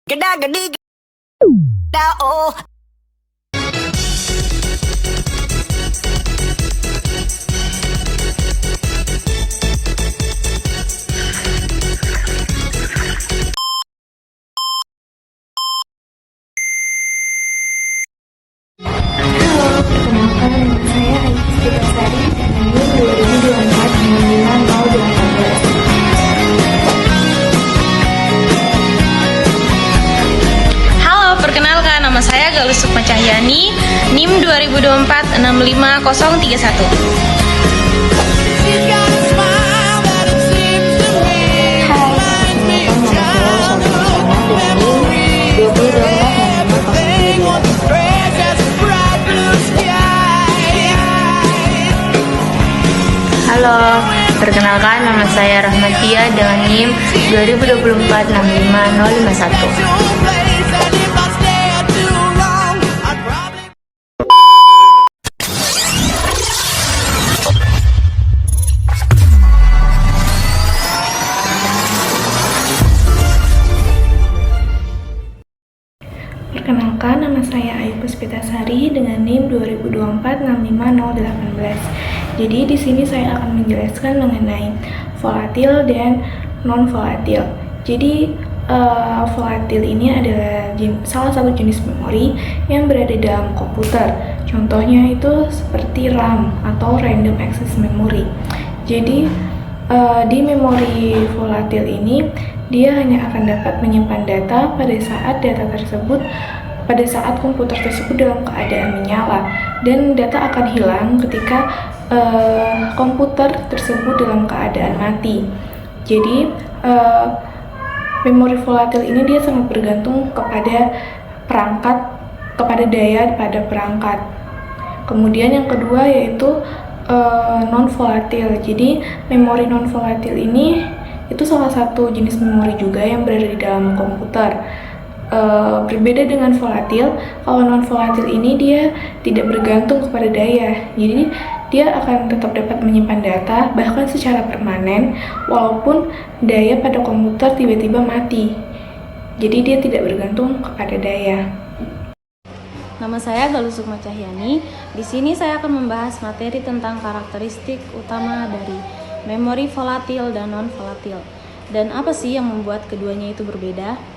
Geda gedi geda oh. Halo, perkenalkan nama saya Aiki Sari dengan NIM 2024 Halo, perkenalkan nama saya Galuh Sukma Cahyani, NIM 2024 65031. Halo, perkenalkan nama saya Rahmatia dengan NIM 2024 65051. Perkenalkan, nama saya Ayu Puspitasari dengan NIM 2024 65018. Jadi di sini saya akan menjelaskan mengenai volatil dan non volatil. Jadi volatil ini adalah salah satu jenis memori yang berada dalam komputer. Contohnya itu seperti RAM atau Random Access Memory. Jadi di memori volatil ini dia hanya akan dapat menyimpan data pada saat komputer tersebut dalam keadaan menyala, dan data akan hilang ketika komputer tersebut dalam keadaan mati. Jadi memori volatil ini dia sangat bergantung kepada daya pada perangkat. Kemudian yang kedua yaitu non volatil. Jadi memori non volatil ini itu salah satu jenis memori juga yang berada di dalam komputer. Berbeda dengan volatil, kalau non volatil ini dia tidak bergantung kepada daya, jadi dia akan tetap dapat menyimpan data bahkan secara permanen walaupun daya pada komputer tiba-tiba mati. Jadi dia tidak bergantung kepada daya. Nama saya Galuh Sukma Cahyani. Di sini saya akan membahas materi tentang karakteristik utama dari memori volatil dan non volatil. Dan apa sih yang membuat keduanya itu berbeda?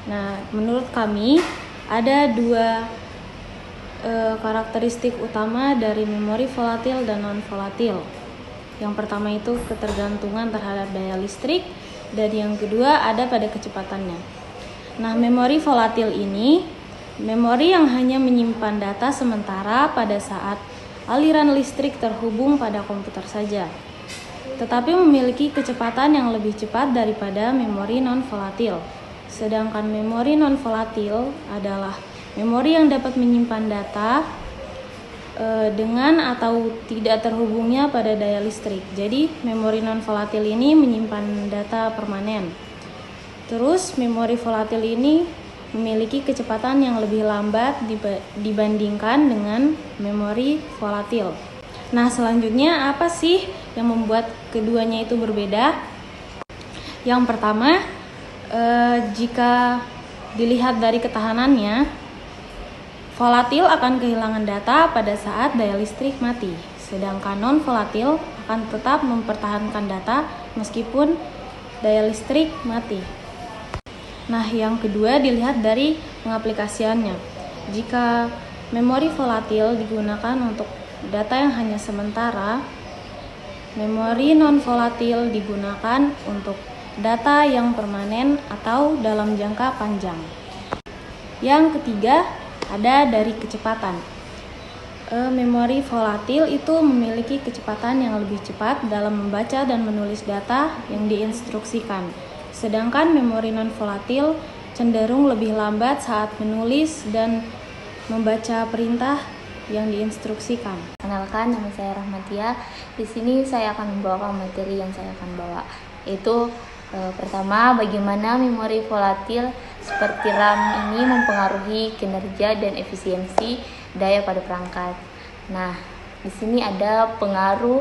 Nah, menurut kami ada dua karakteristik utama dari memori volatil dan non volatil. Yang pertama itu ketergantungan terhadap daya listrik, dan yang kedua ada pada kecepatannya. Nah, memori volatil ini memori yang hanya menyimpan data sementara pada saat aliran listrik terhubung pada komputer saja, tetapi memiliki kecepatan yang lebih cepat daripada memori non volatil. Sedangkan memori non volatil adalah memori yang dapat menyimpan data dengan atau tidak terhubungnya pada daya listrik. Jadi memori non volatil ini menyimpan data permanen. Terus memori volatil ini memiliki kecepatan yang lebih lambat dibandingkan dengan memori volatil. Nah, selanjutnya apa sih yang membuat keduanya itu berbeda? Yang pertama, jika dilihat dari ketahanannya, volatil akan kehilangan data pada saat daya listrik mati, sedangkan non volatil akan tetap mempertahankan data meskipun daya listrik mati. Nah, yang kedua dilihat dari pengaplikasiannya. Jika memori volatil digunakan untuk data yang hanya sementara, memori non volatil digunakan untuk data yang permanen atau dalam jangka panjang. Yang ketiga ada dari kecepatan. Memori volatil itu memiliki kecepatan yang lebih cepat dalam membaca dan menulis data yang diinstruksikan, sedangkan memori non volatil cenderung lebih lambat saat menulis dan membaca perintah yang diinstruksikan. Kenalkan, nama saya Rahmatia. Di sini saya akan membawakan materi yang saya akan bawa, yaitu pertama, bagaimana memori volatil seperti RAM ini mempengaruhi kinerja dan efisiensi daya pada perangkat. Nah, di sini ada pengaruh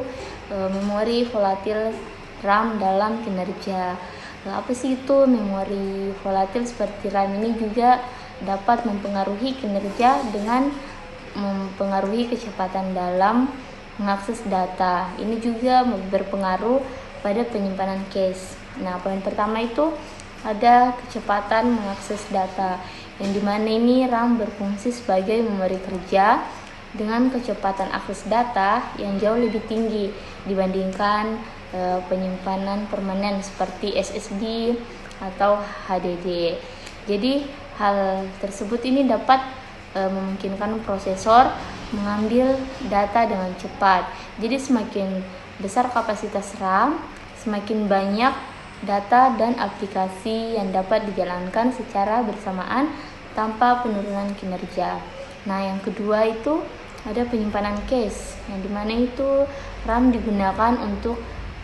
memori volatil RAM dalam kinerja. Apa sih itu memori volatil seperti RAM ini juga dapat mempengaruhi kinerja dengan mempengaruhi kecepatan dalam mengakses data. Ini juga berpengaruh pada penyimpanan cache. Nah, poin pertama itu ada kecepatan mengakses data, yang dimana ini RAM berfungsi sebagai memori kerja dengan kecepatan akses data yang jauh lebih tinggi dibandingkan penyimpanan permanen seperti SSD atau HDD. Jadi hal tersebut ini dapat memungkinkan prosesor mengambil data dengan cepat. Jadi semakin besar kapasitas RAM, semakin banyak data dan aplikasi yang dapat dijalankan secara bersamaan tanpa penurunan kinerja. Nah, yang kedua itu ada penyimpanan cache, yang dimana itu RAM digunakan untuk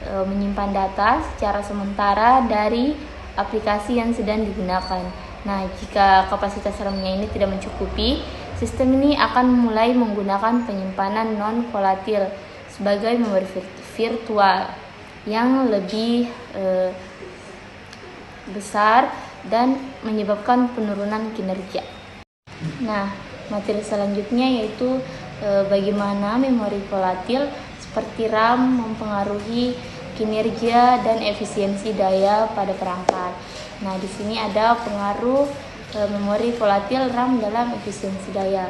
menyimpan data secara sementara dari aplikasi yang sedang digunakan. Nah, jika kapasitas RAM-nya ini tidak mencukupi, sistem ini akan mulai menggunakan penyimpanan non-volatil sebagai memori virtual yang lebih besar dan menyebabkan penurunan kinerja. Nah, materi selanjutnya yaitu bagaimana memori volatil seperti RAM mempengaruhi kinerja dan efisiensi daya pada perangkat. Nah, di sini ada pengaruh memori volatil RAM dalam efisiensi daya.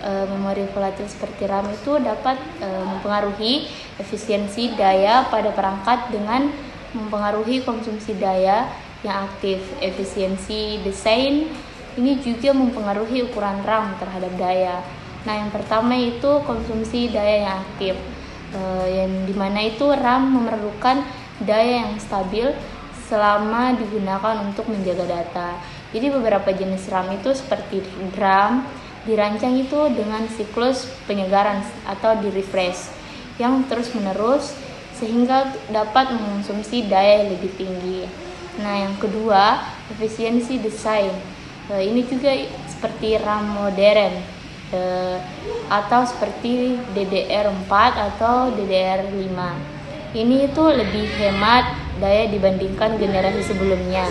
Memori volatil seperti RAM itu dapat mempengaruhi efisiensi daya pada perangkat dengan mempengaruhi konsumsi daya yang aktif. Efisiensi desain ini juga mempengaruhi ukuran RAM terhadap daya. Nah, yang pertama itu konsumsi daya yang aktif, yang dimana itu RAM memerlukan daya yang stabil selama digunakan untuk menjaga data. Jadi beberapa jenis RAM itu seperti DRAM dirancang itu dengan siklus penyegaran atau di refresh yang terus menerus sehingga dapat mengonsumsi daya yang lebih tinggi. Nah, yang kedua efisiensi desain, ini juga seperti RAM modern atau seperti DDR4 atau DDR5. Ini itu lebih hemat daya dibandingkan generasi sebelumnya.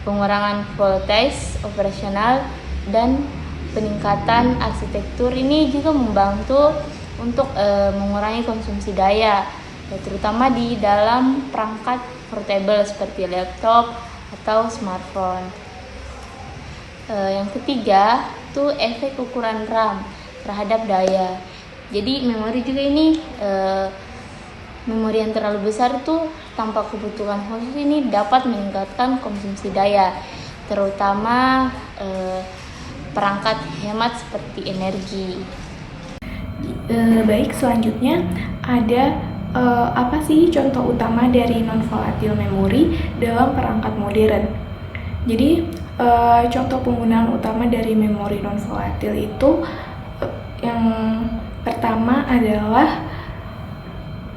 Pengurangan voltage operasional dan peningkatan arsitektur ini juga membantu untuk mengurangi konsumsi daya, terutama di dalam perangkat portable seperti laptop atau smartphone. Yang ketiga itu efek ukuran RAM terhadap daya. Jadi memori juga ini memori yang terlalu besar itu tanpa kebutuhan khusus ini dapat meningkatkan konsumsi daya, terutama perangkat hemat seperti energi. Baik, selanjutnya ada apa sih contoh utama dari non-volatile memory dalam perangkat modern? Jadi contoh penggunaan utama dari memori non-volatile itu yang pertama adalah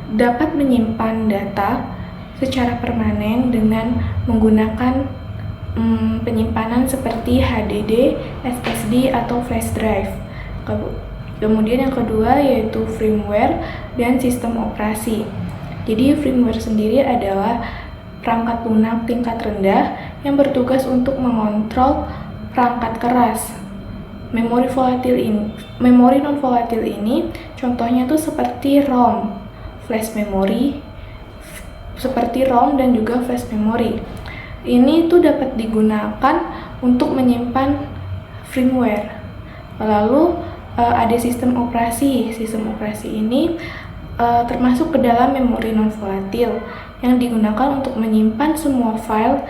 dapat menyimpan data secara permanen dengan menggunakan penyimpanan seperti HDD, SSD, atau flash drive. Kemudian yang kedua yaitu firmware dan sistem operasi. Jadi firmware sendiri adalah perangkat lunak tingkat rendah yang bertugas untuk mengontrol perangkat keras. Memori non volatil ini contohnya tuh seperti ROM, flash memory, seperti ROM dan juga flash memory. Ini tuh dapat digunakan untuk menyimpan firmware. Lalu ada sistem operasi. Sistem operasi ini termasuk ke dalam memori non volatil yang digunakan untuk menyimpan semua file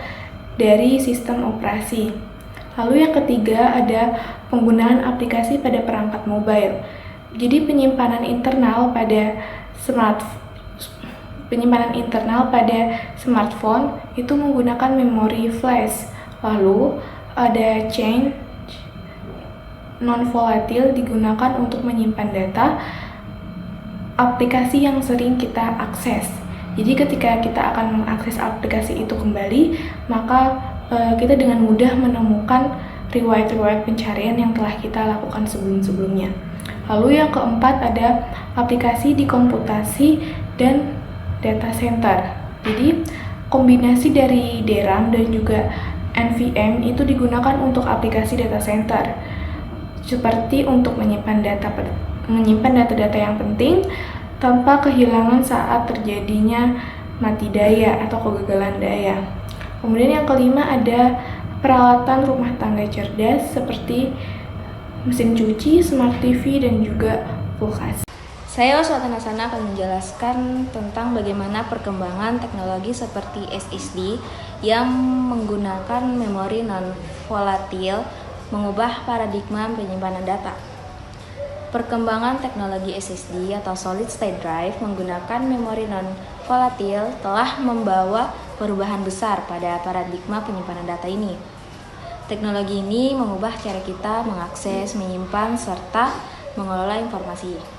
dari sistem operasi. Lalu yang ketiga ada penggunaan aplikasi pada perangkat mobile. Jadi penyimpanan internal pada smartphone itu menggunakan memori flash. Lalu ada change non volatil digunakan untuk menyimpan data aplikasi yang sering kita akses. Jadi ketika kita akan mengakses aplikasi itu kembali, maka kita dengan mudah menemukan riwayat-riwayat pencarian yang telah kita lakukan sebelum-sebelumnya. Lalu yang keempat ada aplikasi di komputasi dan data center. Jadi Kombinasi dari DRAM dan juga NVMe itu digunakan untuk aplikasi data center, seperti untuk menyimpan data-data yang penting tanpa kehilangan saat terjadinya mati daya atau kegagalan daya. Kemudian yang kelima ada peralatan rumah tangga cerdas seperti mesin cuci, smart TV, dan juga kulkas. Saya Oswatana Sana akan menjelaskan tentang bagaimana perkembangan teknologi seperti SSD yang menggunakan memori non-volatil mengubah paradigma penyimpanan data. Perkembangan teknologi SSD atau Solid State Drive menggunakan memori non-volatil telah membawa perubahan besar pada paradigma penyimpanan data ini. Teknologi ini mengubah cara kita mengakses, menyimpan, serta mengelola informasi.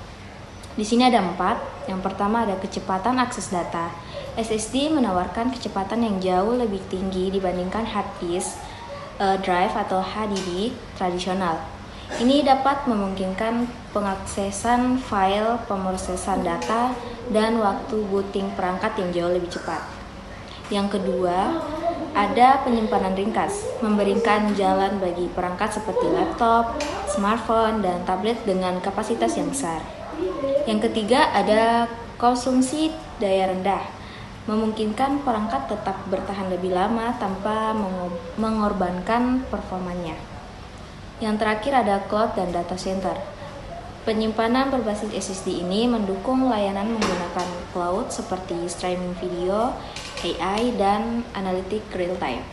Di sini ada 4. Yang pertama ada kecepatan akses data. SSD menawarkan kecepatan yang jauh lebih tinggi dibandingkan hard disk drive atau HDD tradisional. Ini dapat memungkinkan pengaksesan file, pemrosesan data, dan waktu booting perangkat yang jauh lebih cepat. Yang kedua, ada penyimpanan ringkas, memberikan jalan bagi perangkat seperti laptop, smartphone, dan tablet dengan kapasitas yang besar. Yang ketiga ada konsumsi daya rendah, memungkinkan perangkat tetap bertahan lebih lama tanpa mengorbankan performanya. Yang terakhir ada cloud dan data center. Penyimpanan berbasis SSD ini mendukung layanan menggunakan cloud seperti streaming video, AI, dan analitik real time.